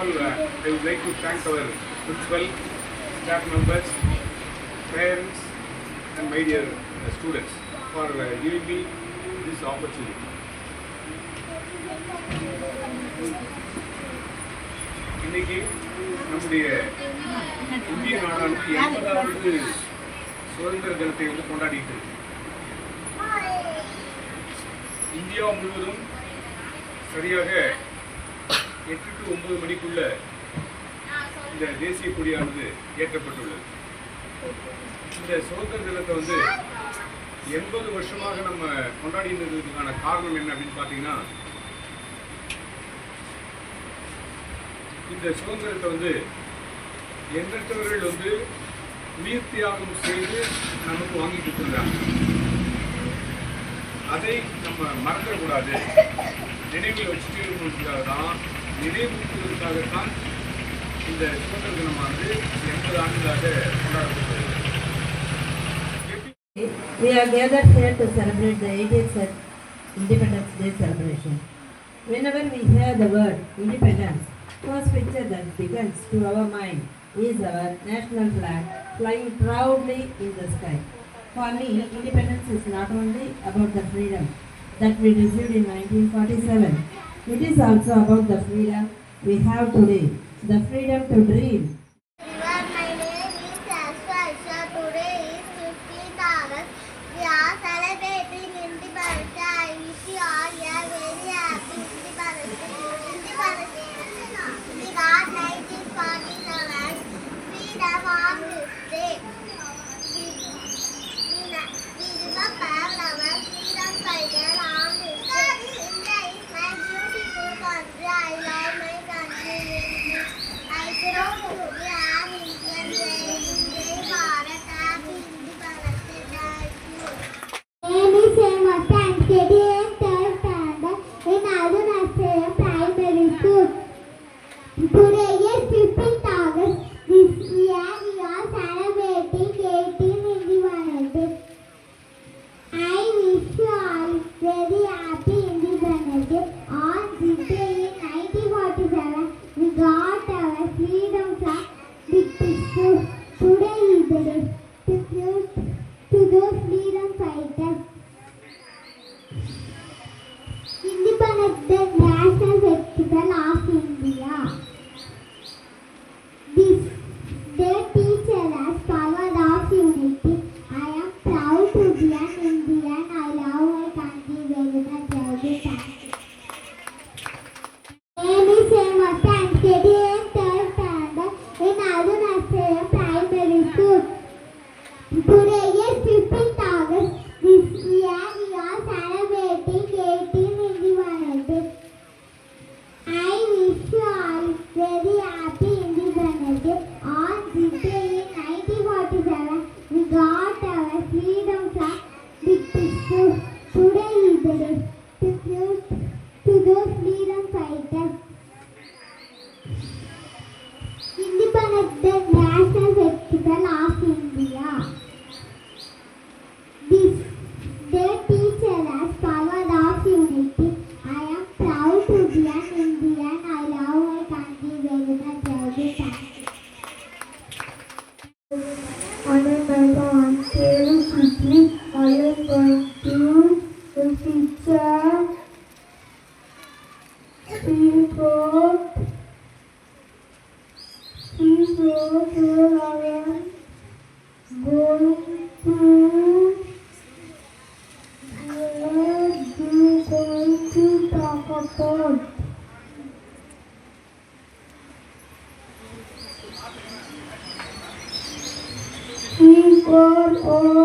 all, I would like to thank our principal, staff members, parents, and my dear students for giving me this opportunity. இன்னைக்கு நம்முடைய இந்திய நாடானது 80வது சுதந்திர தினத்தை கொண்டாடிட்டு இருக்கு. இந்தியா முழுவதும் சரியாக 8 to 9 மணிக்குள்ள இந்த தேசிய கொடியானது ஏற்றப்பட்டுள்ளது. இந்த சுதந்திர தினத்தை 80 வருஷமாக நம்ம கொண்டாடி இருந்ததுக்கான காரணம் என்ன அப்படின்னு பார்த்தீங்கன்னா, இந்த சுதந்திரத்தை எண்ணற்றவர்கள் உயிர் தியாகம் செய்து நமக்கு வாங்கிட்டு இருக்கிறாங்க. அதை நம்ம மறந்துடக்கூடாது, நினைவில் வச்சுட்டு இருக்கணுன்றதுக்காகத்தான், நினைவுறுத்துவதற்காகத்தான் இந்த சுதந்திர தினமானது 80 ஆண்டுகளாக கொண்டாடப்படுகிறது. We are gathered here to celebrate the 80th Independence Day celebration. Whenever we hear the word independence, first picture that begins to our mind is our national flag flying proudly in the sky. For me, independence is not only about the freedom that we received in 1947, it is also about the freedom we have today, the freedom to dream. My name is Asha. Today is 15th August. We are celebrating Independence Day. I wish you all a very happy Independence Day. We got 1947 freedom on this day. We remember our freedom fighter on this day. India is my beautiful country. I love my country. I grow to be an Indian. Jai Bharat, happy Independence Day. Name is Hemanta and KD in third standard in Arunachal Primary School. Today is 15th August. This year we are celebrating 18th Independence Day. I wish you all very happy Independence Day. On this day in 1947, we got our freedom from British. Today is the day to tribute to those freedom fighters. Independence Day National Festival of India. This day teaches us power of unity. I am proud to be an Indian. I love my country very much. Every time. Name is Hemanta and KD in third standard in Arunachal Primary School. Today is 15th August. This year we are celebrating 18th Independence Day. I wish you all very happy Independence Day. On this day in 1947, we got our freedom from British. Today is the day to tribute to those freedom fighters. Independence Day National Festival of India. This day teaches us power of unity. I am proud to be an Indian. I love my country very much. Every time. Quickly, I am going to the picture. Report where I am going to talk about. We got all